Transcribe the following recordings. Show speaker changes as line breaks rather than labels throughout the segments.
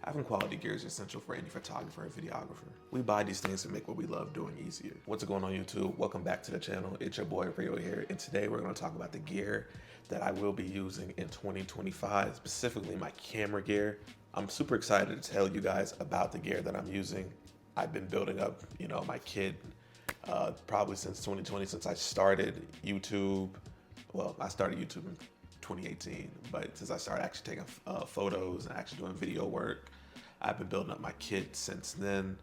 Having quality gear is essential for any photographer or videographer. We buy these things to make what we love doing easier. What's going on YouTube? Welcome back to the channel. It's your boy Rio here, and today we're going to talk about the gear that I will be using in 2025, specifically my camera gear. I'm super excited to tell you guys about the gear that I'm using. I've been building up, my kit probably since 2020, since I started YouTube. Well, I started YouTube in 2018, but since I started actually taking photos and actually doing video work, I've been building up my kit since then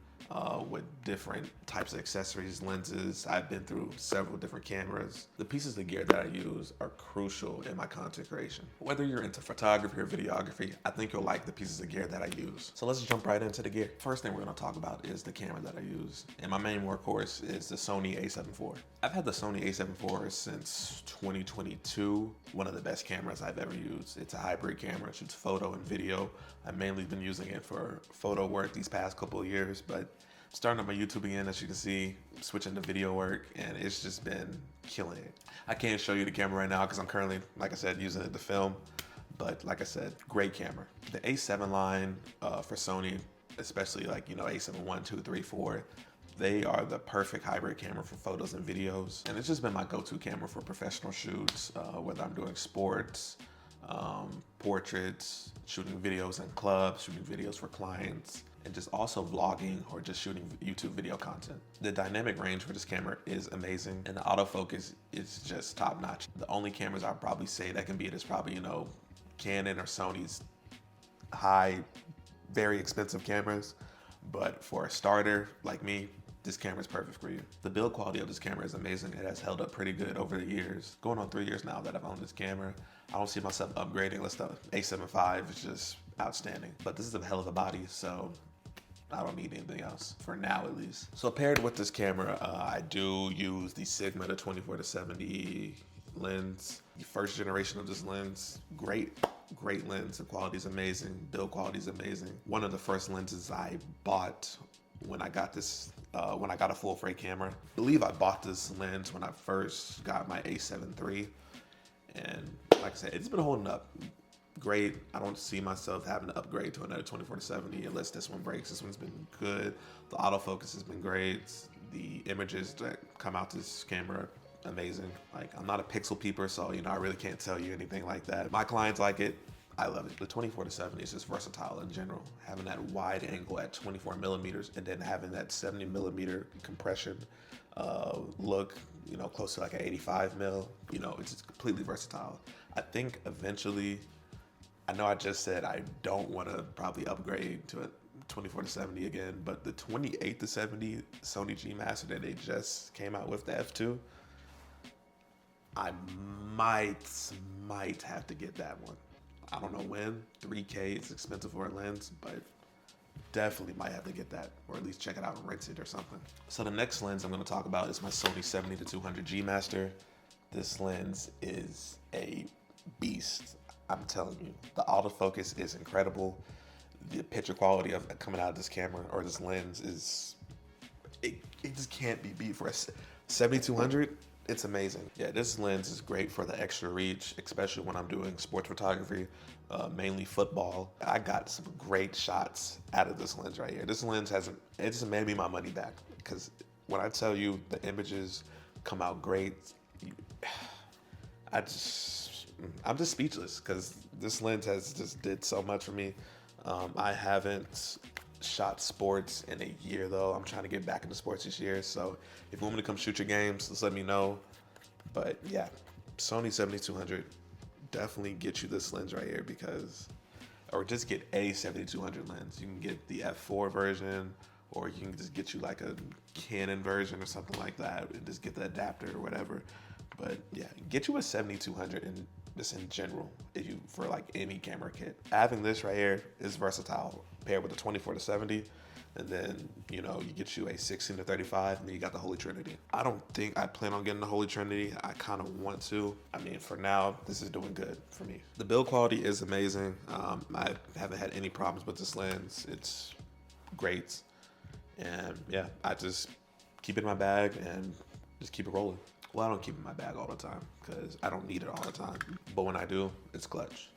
with different types of accessories, lenses. I've been through several different cameras. The pieces of gear that I use are crucial in my content creation. Whether you're into photography or videography, I think you'll like the pieces of gear that I use. So let's jump right into the gear. First thing we're gonna talk about is the camera that I use. And my main workhorse is the Sony A7IV. I've had the Sony A7IV since 2022. One of the best cameras I've ever used. It's a hybrid camera, it shoots photo and video. I've mainly been using it for photo work these past couple of years, but starting up my YouTube again, as you can see, switching to video work, and it's just been killing it. I can't show you the camera right now because I'm currently, like I said, using it to film, but like I said, great camera. The A7 line for Sony, especially A7 1, 2, 3, 4, they are the perfect hybrid camera for photos and videos. And it's just been my go-to camera for professional shoots, whether I'm doing sports, portraits, shooting videos in clubs, shooting videos for clients, and just also vlogging or just shooting YouTube video content. The dynamic range for this camera is amazing, and the autofocus is just top notch. The only cameras I'd probably say that can beat it is probably, Canon or Sony's high, very expensive cameras. But for a starter like me, this camera is perfect for you. The build quality of this camera is amazing. It has held up pretty good over the years. Going on 3 years now that I've owned this camera. I don't see myself upgrading unless the A7IV is just outstanding. But this is a hell of a body, so I don't need anything else, for now at least. So paired with this camera, I do use the Sigma, the 24-70 lens. The first generation of this lens, great lens. The quality is amazing, build quality is amazing. One of the first lenses I bought when I got this, when I got a full frame camera. I believe I bought this lens when I first got my A7 III. And like I said, it's been holding up great. I don't see myself having to upgrade to another 24-70 unless this one breaks. This one's been good. The autofocus has been great. The images that come out this camera, amazing. I'm not a pixel peeper, so I really can't tell you anything like that. My clients like it. I love it. The 24-70 is just versatile in general. Having that wide angle at 24 millimeters and then having that 70 millimeter compression look, close to like an 85 mil, it's just completely versatile. I think eventually, I know I just said I don't want to probably upgrade to a 24-70 again, but the 28-70 Sony G Master that they just came out with, the F2, I might have to get that one. I don't know when. $3K is expensive for a lens, but definitely might have to get that, or at least check it out and rinse it or something. So the next lens I'm going to talk about is my Sony 70-200 G Master. This lens is a beast. I'm telling you, the autofocus is incredible. The picture quality of coming out of this camera or this lens is, it just can't be beat. For a 70-200. It's amazing. Yeah, this lens is great for the extra reach, especially when I'm doing sports photography, mainly football. I got some great shots out of this lens right here. This lens it's made me my money back, because when I tell you the images come out great, I'm just speechless, because this lens has just did so much for me. I haven't shot sports in a year though. I'm trying to get back into sports this year, so if you want me to come shoot your games, just let me know. But yeah, Sony 70-200, definitely get you this lens right here, or just get a 70-200 lens. You can get the F4 version, or you can just get you like a Canon version or something like that and just get the adapter or whatever. But yeah, get you a 70-200 and just in general, for like any camera kit. Having this right here is versatile, paired with the 24-70, and then you get you a 16-35, and then you got the Holy Trinity. I don't think I plan on getting the Holy Trinity. I kind of want to. I mean, for now, this is doing good for me. The build quality is amazing. I haven't had any problems with this lens. It's great, and yeah, I just keep it in my bag and just keep it rolling. Well, I don't keep it in my bag all the time because I don't need it all the time. But when I do, it's clutch.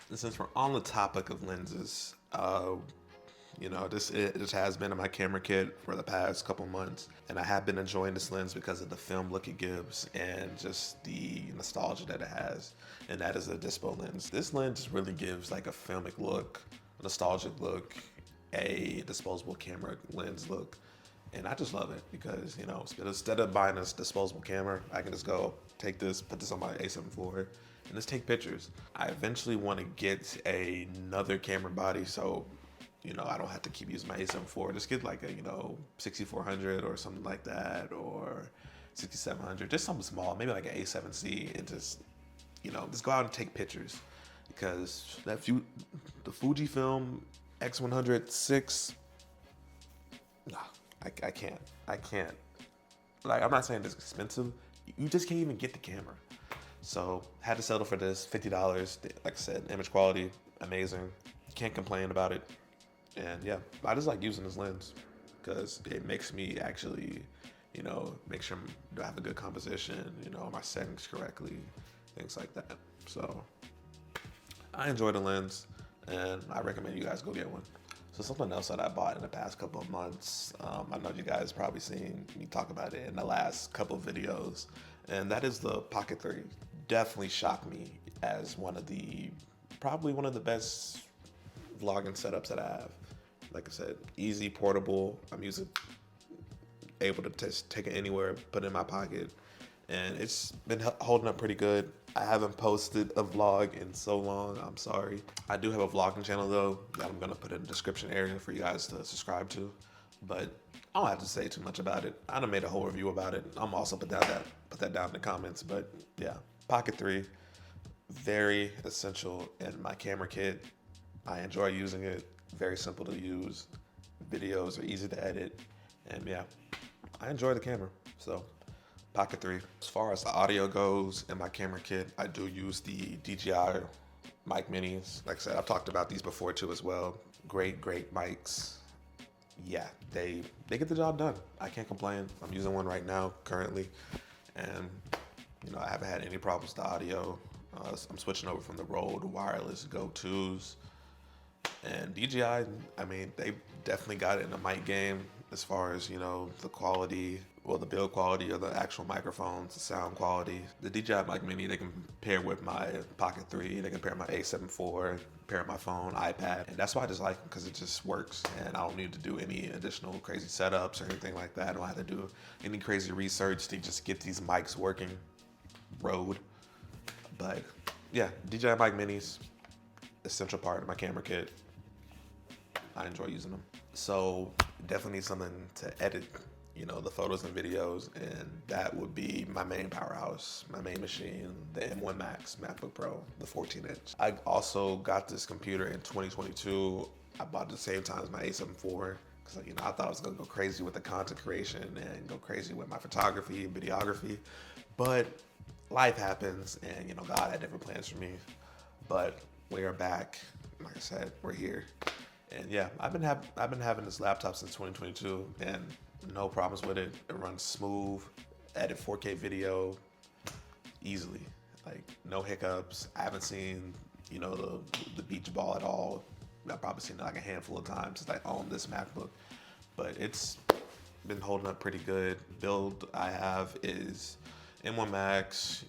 And since we're on the topic of lenses, You know, this has been in my camera kit for the past couple months, and I have been enjoying this lens because of the film look it gives and just the nostalgia that it has, and that is the Dispo lens. This lens really gives like a filmic look, a nostalgic look, a disposable camera lens look, and I just love it because, you know, instead of buying this disposable camera, I can just go take this, put this on my A7IV, and just take pictures. I eventually want to get another camera body, so, you know, I don't have to keep using my A7IV. Just get like a, you know, 6400 or something like that, or 6700, just something small, maybe like an A7C, and just, you know, just go out and take pictures. Because the Fujifilm X100 nah, I can't. Like, I'm not saying it's expensive. You just can't even get the camera. So had to settle for this, $50. Like I said, image quality, amazing. Can't complain about it. And yeah, I just like using this lens because it makes me actually, you know, make sure I have a good composition, you know, my settings correctly, things like that. So I enjoy the lens, and I recommend you guys go get one. So something else that I bought in the past couple of months, I know you guys probably seen me talk about it in the last couple of videos, and that is the Pocket 3. Definitely shocked me as probably one of the best vlogging setups that I have. Like I said, easy, portable. I'm able to just take it anywhere, put it in my pocket, and it's been holding up pretty good. I haven't posted a vlog in so long, I'm sorry. I do have a vlogging channel though that I'm gonna put in the description area for you guys to subscribe to, but I don't have to say too much about it. I done made a whole review about it. I'm also put that down in the comments, but yeah, Pocket 3, very essential in my camera kit. I enjoy using it, very simple to use. Videos are easy to edit, and yeah, I enjoy the camera, so Pocket 3. As far as the audio goes in my camera kit, I do use the DJI Mic Minis. Like I said, I've talked about these before too as well. Great mics. Yeah, they get the job done. I can't complain. I'm using one right now currently, and you know, I haven't had any problems with the audio. I'm switching over from the Rode wireless Go-2s. And DJI, I mean, they definitely got it in the mic game as far as, you know, the quality, well, the build quality of the actual microphones, the sound quality. The DJI Mic Mini, they can pair with my Pocket 3, they can pair my A7IV, pair with my phone, iPad. And that's why I just like them, because it just works. And I don't need to do any additional crazy setups or anything like that. I don't have to do any crazy research to just get these mics working. Rode. But yeah, DJI Mic Minis, essential part of my camera kit. I enjoy using them. So definitely need something to edit, you know, the photos and videos, and that would be my main powerhouse, my main machine, the M1 Max MacBook Pro, the 14-inch. I also got this computer in 2022. I bought it at the same time as my A7IV because, you know, I thought I was gonna go crazy with the content creation and go crazy with my photography and videography, but life happens, and you know, God had different plans for me. But we are back. Like I said, we're here. And yeah, I've been having this laptop since 2022, and no problems with it. It runs smooth, edit 4K video easily, like no hiccups. I haven't seen, you know, the beach ball at all. I've probably seen it like a handful of times since I owned this MacBook, but it's been holding up pretty good. Build I have is M1 Max,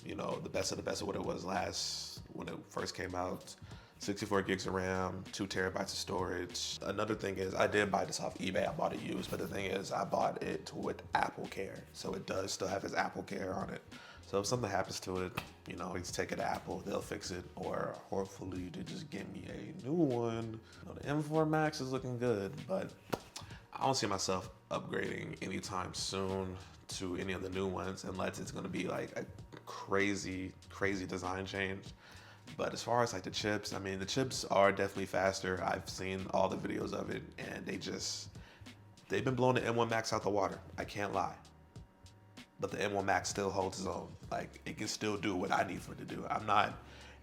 you know, the best of the best of what it was when it first came out. 64 gigs of RAM, 2 terabytes of storage. Another thing is, I did buy this off eBay. I bought it used, but the thing is, I bought it with Apple Care. So it does still have its Apple Care on it. So if something happens to it, you know, just take it to Apple, they'll fix it, or hopefully they just give me a new one. You know, the M4 Max is looking good, but I don't see myself upgrading anytime soon to any of the new ones unless it's gonna be like a crazy design change. But as far as like the chips, I mean, the chips are definitely faster. I've seen all the videos of it, and they've been blowing the M1 Max out the water. I can't lie. But the M1 Max still holds its own. Like, it can still do what I need for it to do. I'm not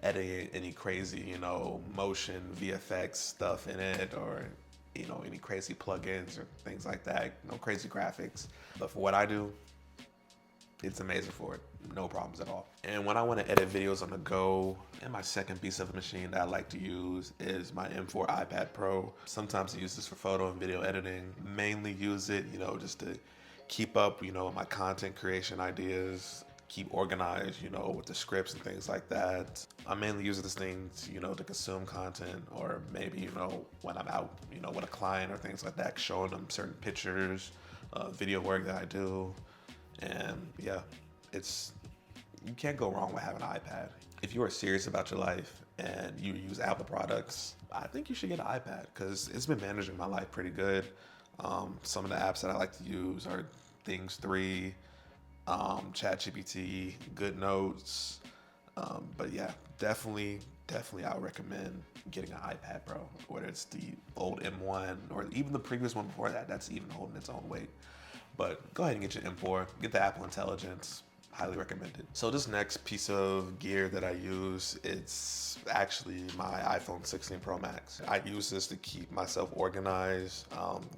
adding any crazy, you know, motion, VFX stuff in it, or, you know, any crazy plugins or things like that. No crazy graphics. But for what I do, it's amazing for it. No problems at all. And when I want to edit videos on the go, and my second piece of machine that I like to use is my M4 iPad Pro. Sometimes I use this for photo and video editing. Mainly use it, you know, just to keep up, you know, my content creation ideas, keep organized, you know, with the scripts and things like that. I mainly use this thing to, you know, to consume content, or maybe, you know, when I'm out, you know, with a client or things like that, showing them certain pictures, video work that I do. And yeah, you can't go wrong with having an iPad. If you are serious about your life and you use Apple products, I think you should get an iPad because it's been managing my life pretty good. Some of the apps that I like to use are Things 3, ChatGPT, Good Notes. But yeah, definitely I would recommend getting an iPad Pro, whether it's the old M1 or even the previous one before that. That's even holding its own weight. But go ahead and get your M4, get the Apple Intelligence, highly recommended. So this next piece of gear that I use, it's actually my iPhone 16 Pro Max. I use this to keep myself organized,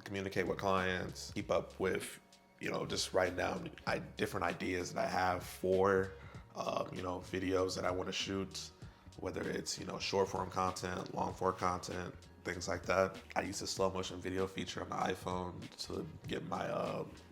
communicate with clients, keep up with, you know, just writing down different ideas that I have for, you know, videos that I want to shoot, whether it's, you know, short form content, long form content, things like that. I use the slow motion video feature on the iPhone to get my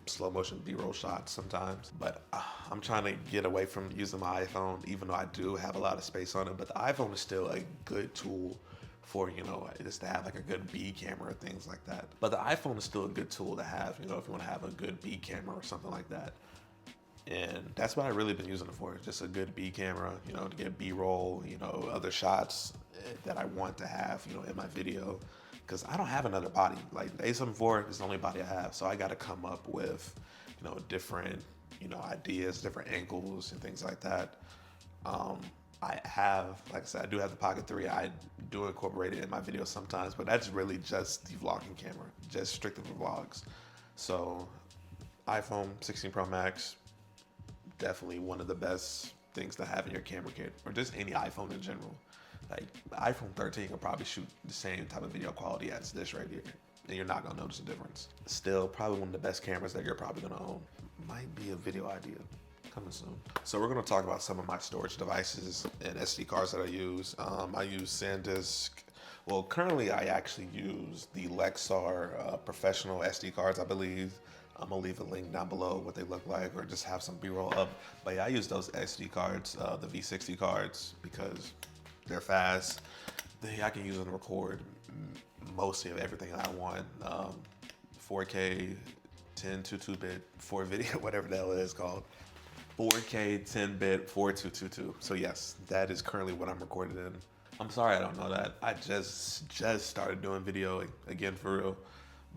slow motion B-roll shots sometimes. But I'm trying to get away from using my iPhone, even though I do have a lot of space on it. But the iPhone is still a good tool for, you know, just to have like a good B camera or things like that. But the iPhone is still a good tool to have, you know, if you want to have a good B camera or something like that. And that's what I've really been using it for, just a good B camera, you know, to get B-roll, you know, other shots that I want to have, you know, in my video. Because I don't have another body. Like the A7IV is the only body I have. So I got to come up with, you know, different, you know, ideas, different angles and things like that. I have, like I said, I do have the Pocket 3. I do incorporate it in my videos sometimes, but that's really just the vlogging camera, just strictly for vlogs. So iPhone 16 Pro Max, definitely one of the best things to have in your camera kit, or just any iPhone in general. Like the iPhone 13 can probably shoot the same type of video quality as this right here, and you're not gonna notice a difference. Still, probably one of the best cameras that you're probably gonna own. Might be a video idea coming soon. So we're gonna talk about some of my storage devices and SD cards that I use. I use SanDisk. Well, currently I actually use the Lexar professional SD cards, I believe. I'm gonna leave a link down below what they look like, or just have some B-roll up. But yeah, I use those SD cards, the V60 cards, because they're fast. I can use them to record mostly of everything I want. 4K, 1022-bit, 4 video, whatever the hell it is called. 4K, 10-bit, 4222. So yes, that is currently what I'm recording in. I'm sorry I don't know that. I just started doing video again for real.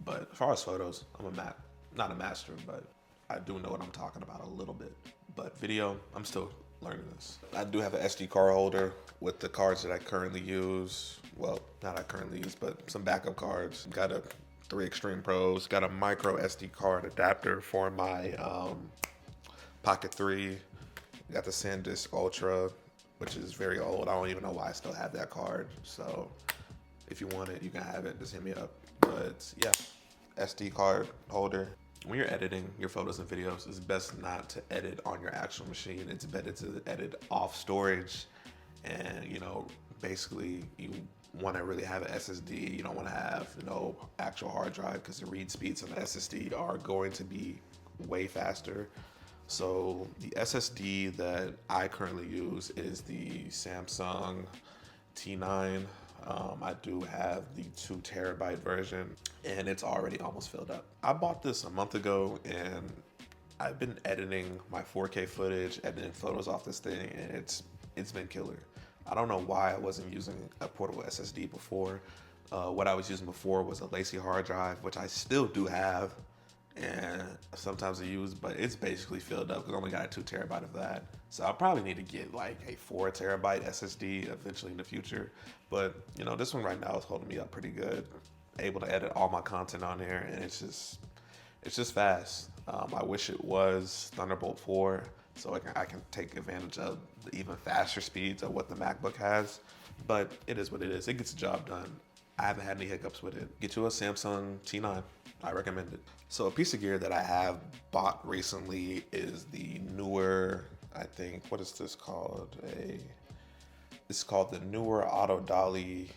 But as far as photos, I'm not a master, but I do know what I'm talking about a little bit. But video, I'm still learning this. I do have an SD card holder with the cards that I currently use. Well, not I currently use, but some backup cards. Got a 3 Extreme Pros. Got a micro SD card adapter for my Pocket 3. Got the SanDisk Ultra, which is very old. I don't even know why I still have that card. So if you want it, you can have it. Just hit me up. But yeah, SD card holder. When you're editing your photos and videos, it's best not to edit on your actual machine. It's better to edit off storage. And, you know, basically you want to really have an SSD. You don't want to have, you know, actual hard drive, because the read speeds on the SSD are going to be way faster. So the SSD that I currently use is the Samsung T9. I do have the 2 terabyte version, and it's already almost filled up. I bought this a month ago, and I've been editing my 4K footage, editing photos off this thing, and it's been killer. I don't know why I wasn't using a portable SSD before. What I was using before was a Lacy hard drive, which I still do have, and sometimes I use, but it's basically filled up because I only got a 2 terabyte of that. So I'll probably need to get like a 4 terabyte SSD eventually in the future. But you know, this one right now is holding me up pretty good. Able to edit all my content on there, and it's just fast. I wish it was Thunderbolt 4, so I can take advantage of the even faster speeds of what the MacBook has. But it is what it is. It gets the job done. I haven't had any hiccups with it. Get you a Samsung T9. I recommend it. So a piece of gear that I have bought recently is the Neewer, I think, what is this called? It's called the Neewer Auto Dolly,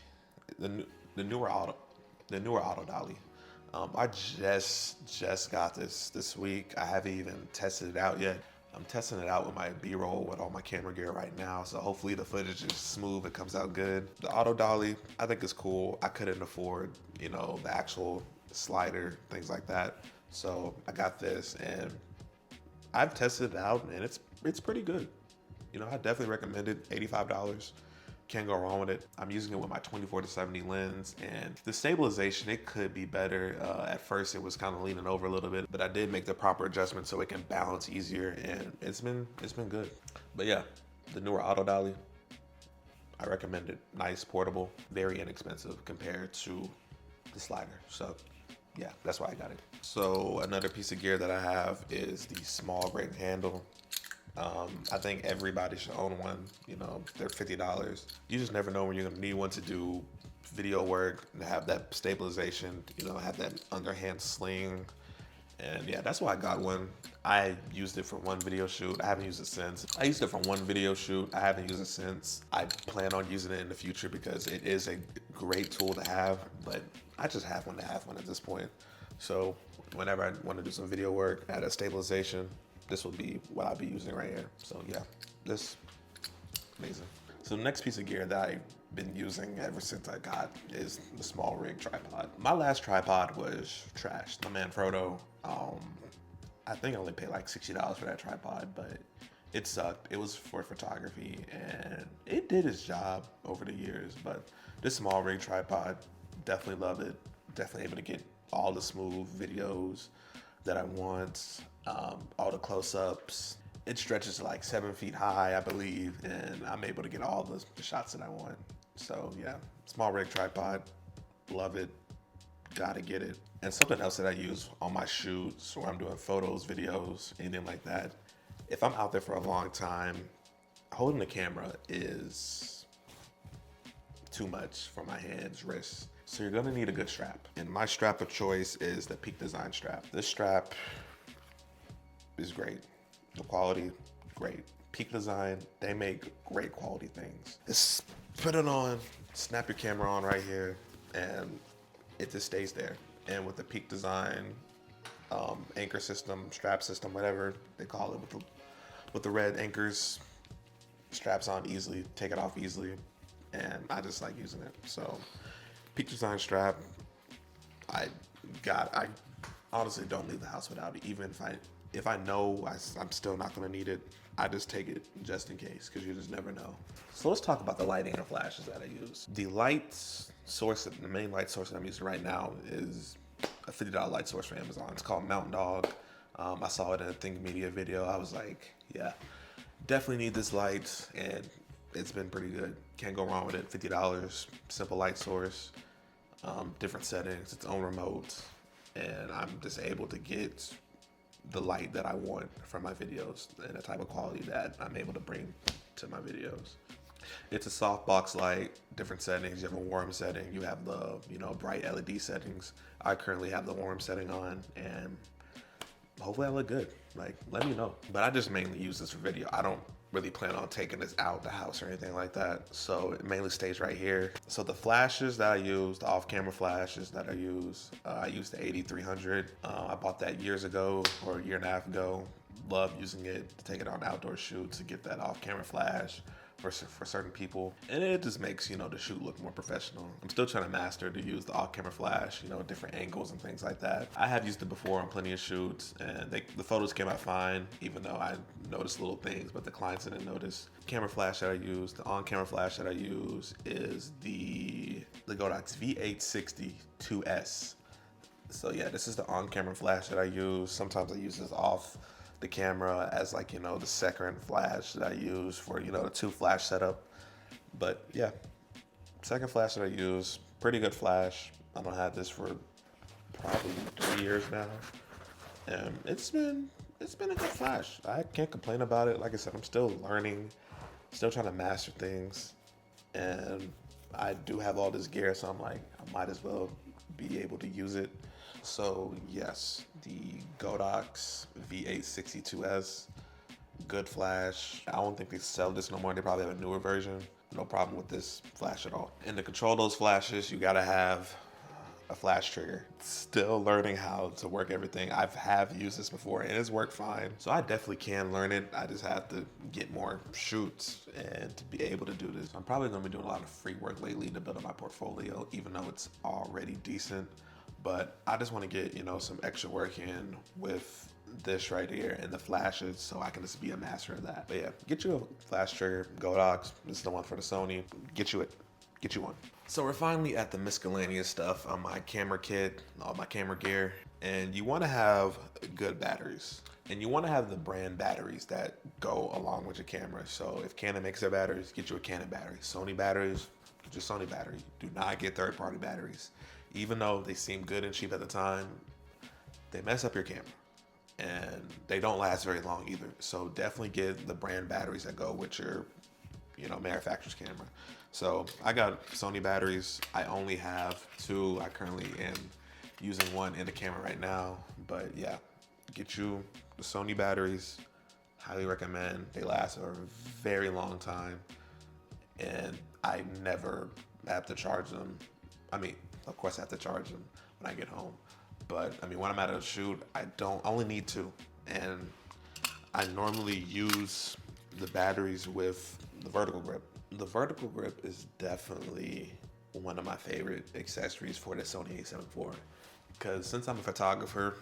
the Neewer Auto Dolly. I just got this week. I haven't even tested it out yet. I'm testing it out with my B-roll with all my camera gear right now, so hopefully the footage is smooth, it comes out good. The auto dolly, I think is cool. I couldn't afford, you know, the actual slider, things like that. So I got this and I've tested it out and it's pretty good. You know, I definitely recommend it. $85. Can't go wrong with it. I'm using it with my 24-70 lens, and the stabilization, it could be better. At first it was kind of leaning over a little bit, but I did make the proper adjustment so it can balance easier, and it's been good. But yeah, the Neewer Auto Dolly, I recommend it. Nice, portable, very inexpensive compared to the slider. So yeah, that's why I got it. So another piece of gear that I have is the SmallRig handle. I think everybody should own one. You know, they're $50. You just never know when you're gonna need one to do video work and have that stabilization, you know, have that underhand sling. And yeah, that's why I got one. I used it for one video shoot. I haven't used it since. I used it for one video shoot. I haven't used it since. I plan on using it in the future because it is a great tool to have, but I just have one to have one at this point. So whenever I want to do some video work, add a stabilization, this will be what I'll be using right here. So yeah, this amazing. So the next piece of gear that I've been using ever since I got is the SmallRig Tripod. My last tripod was trash. My man Frodo, I think I only paid like $60 for that tripod, but it sucked. It was for photography and it did its job over the years, but this SmallRig Tripod, definitely love it. Definitely able to get all the smooth videos that I want. All the close-ups. It stretches to like 7 feet high, I believe, and I'm able to get all the shots that I want. So yeah, SmallRig Tripod, love it, gotta get it. And something else that I use on my shoots or I'm doing photos, videos, anything like that, if I'm out there for a long time, holding the camera is too much for my hands, wrists. So you're gonna need a good strap. And my strap of choice is the Peak Design strap. This strap is great. The quality, great. Peak Design, they make great quality things. Just put it on, snap your camera on right here, and it just stays there. And with the Peak Design anchor system, strap system, whatever they call it, with the red anchors, straps on easily, take it off easily, and I just like using it. So Peak Design strap, I honestly don't leave the house without it. Even if I know I'm still not gonna need it, I just take it just in case, because you just never know. So let's talk about the lighting and flashes that I use. The light source, the main light source that I'm using right now is a $50 light source from Amazon. It's called Mountdog. I saw it in a Think Media video. I was like, yeah, definitely need this light, and it's been pretty good. Can't go wrong with it. $50, simple light source, different settings, its own remote, and I'm just able to get the light that I want from my videos and the type of quality that I'm able to bring to my videos. It's a softbox light, different settings. You have a warm setting. You have the, bright LED settings. I currently have the warm setting on, and hopefully I look good. Like, let me know. But I just mainly use this for video. I don't really plan on taking this out the house or anything like that. So it mainly stays right here. So the flashes that I use, the off-camera flashes that I use the 8300. I bought that years ago or a year and a half ago. Love using it to take it on outdoor shoots to get that off-camera flash for certain people, and it just makes the shoot look more professional. I'm still trying to master to use the off-camera flash, different angles and things like that. I have used it before on plenty of shoots, and the photos came out fine, even though I noticed little things, but the clients didn't notice. Camera flash that I use, the on-camera flash that I use is the Godox V860 2S. So yeah, this is the on-camera flash that I use. Sometimes I use this off the camera as the second flash that I use for the two flash setup. But yeah, second flash that I use, pretty good flash. I don't have this for probably 3 years now, and it's been a good flash. I can't complain about it. Like I said, I'm still learning, still trying to master things, and I do have all this gear, so I'm like, I might as well be able to use it. So yes, the Godox V862S, good flash. I don't think they sell this no more. They probably have a newer version. No problem with this flash at all. And to control those flashes, you gotta have a flash trigger. Still learning how to work everything. Have used this before and it's worked fine. So I definitely can learn it. I just have to get more shoots and to be able to do this. I'm probably gonna be doing a lot of free work lately to build up my portfolio, even though it's already decent. But I just wanna get, some extra work in with this right here and the flashes so I can just be a master of that. But yeah, get you a flash trigger, Godox. This is the one for the Sony. Get you one. So we're finally at the miscellaneous stuff on my camera kit, all my camera gear, and you want to have good batteries. And you want to have the brand batteries that go along with your camera. So if Canon makes their batteries, get you a Canon battery. Sony batteries, get your Sony battery. Do not get third-party batteries. Even though they seem good and cheap at the time, they mess up your camera. And they don't last very long either. So definitely get the brand batteries that go with your, manufacturer's camera. So I got Sony batteries. I only have 2. I currently am using one in the camera right now. But yeah, get you the Sony batteries. Highly recommend. They last a very long time. And I never have to charge them. I mean, of course I have to charge them when I get home. But when I'm at a shoot, I only need 2. And I normally use the batteries with the vertical grip. The vertical grip is definitely one of my favorite accessories for the Sony A7IV. Because since I'm a photographer,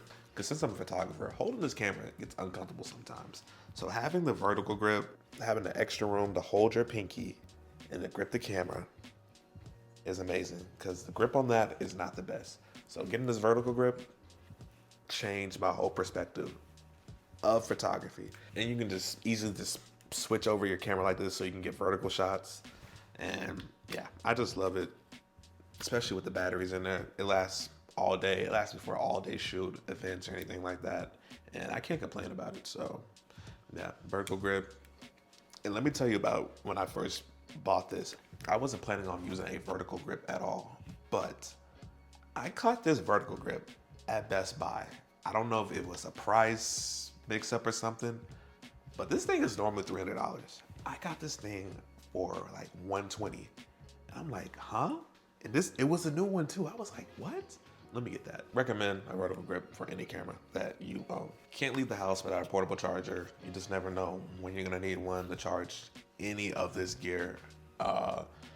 holding this camera gets uncomfortable sometimes. So having the vertical grip, having the extra room to hold your pinky and to grip the camera is amazing. Because the grip on that is not the best. So getting this vertical grip changed my whole perspective of photography. And you can just easily switch over your camera like this so you can get vertical shots. And yeah, I just love it, especially with the batteries in there. It lasts all day. It lasts me for all day shoot, events or anything like that. And I can't complain about it. So yeah, vertical grip. And let me tell you about when I first bought this. I wasn't planning on using a vertical grip at all, but I caught this vertical grip at Best Buy. I don't know if it was a price mix-up or something, but this thing is normally $300. I got this thing for like $120. And I'm like, huh? And it was a new one too. I was like, what? Let me get that. Recommend a vertical grip for any camera that you own. Can't leave the house without a portable charger. You just never know when you're gonna need one to charge any of this gear.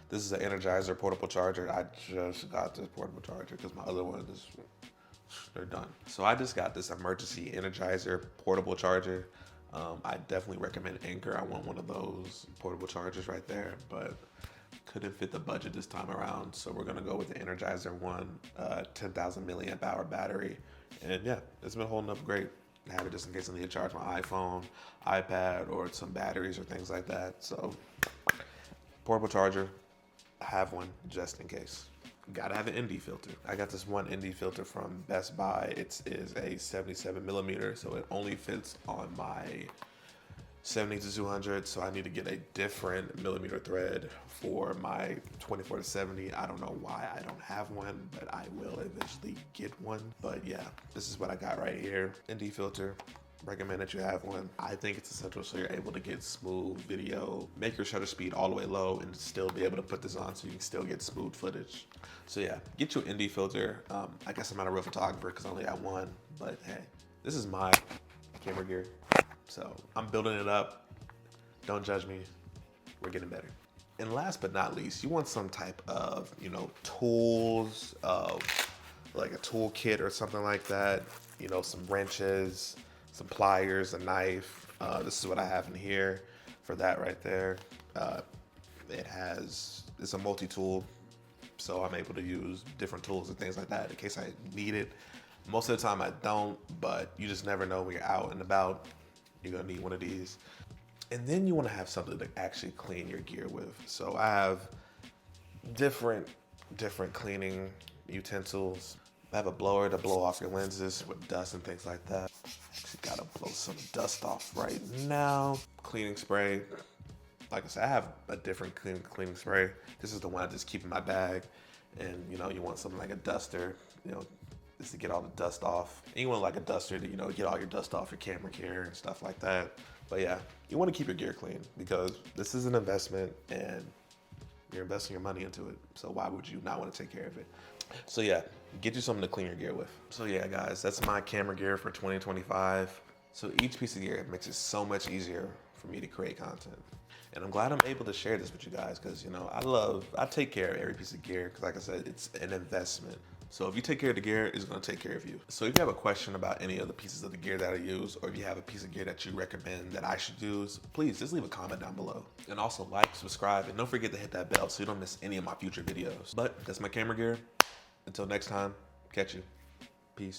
This is an Energizer portable charger. I just got this portable charger because my other one they're done. So I just got this emergency Energizer portable charger. I definitely recommend Anker. I want one of those portable chargers right there, but couldn't fit the budget this time around. So we're gonna go with the Energizer one, 10,000 milliamp hour battery. And yeah, it's been holding up great. I have it just in case I need to charge my iPhone, iPad, or some batteries or things like that. So portable charger, I have one just in case. Gotta have an ND filter. I got this one ND filter from Best Buy. It is a 77 millimeter, so it only fits on my 70-200. So I need to get a different millimeter thread for my 24-70. I don't know why I don't have one, but I will eventually get one. But yeah, this is what I got right here. ND filter. Recommend that you have one. I think it's essential so you're able to get smooth video, make your shutter speed all the way low, and still be able to put this on so you can still get smooth footage. So yeah, get you an ND filter. I guess I'm not a real photographer because I only got one, but hey, this is my camera gear. So I'm building it up. Don't judge me. We're getting better. And last but not least, you want some type of, tools, like a tool kit or something like that. Some wrenches, some pliers, a knife. This is what I have in here for that right there. It's a multi-tool, so I'm able to use different tools and things like that in case I need it. Most of the time I don't, but you just never know when you're out and about. You're gonna need one of these. And then you wanna have something to actually clean your gear with. So I have different cleaning utensils. I have a blower to blow off your lenses with dust and things like that. Actually gotta blow some dust off right now. Cleaning spray. Like I said, I have a different cleaning spray. This is the one I just keep in my bag. and you know, you want something like a duster, you know, just to get all the dust off. And you want like a duster to, you know, get all your dust off your camera gear and stuff like that. But yeah, you want to keep your gear clean because this is an investment and you're investing your money into it. So why would you not want to take care of it? So yeah, get you something to clean your gear with. So yeah, guys, that's my camera gear for 2025. So each piece of gear makes it so much easier for me to create content. And I'm glad I'm able to share this with you guys because, you know, I take care of every piece of gear because, like I said, it's an investment. So if you take care of the gear, it's going to take care of you. So if you have a question about any of the pieces of the gear that I use, or if you have a piece of gear that you recommend that I should use, please just leave a comment down below. And also like, subscribe, and don't forget to hit that bell so you don't miss any of my future videos. But that's my camera gear. Until next time, catch you. Peace.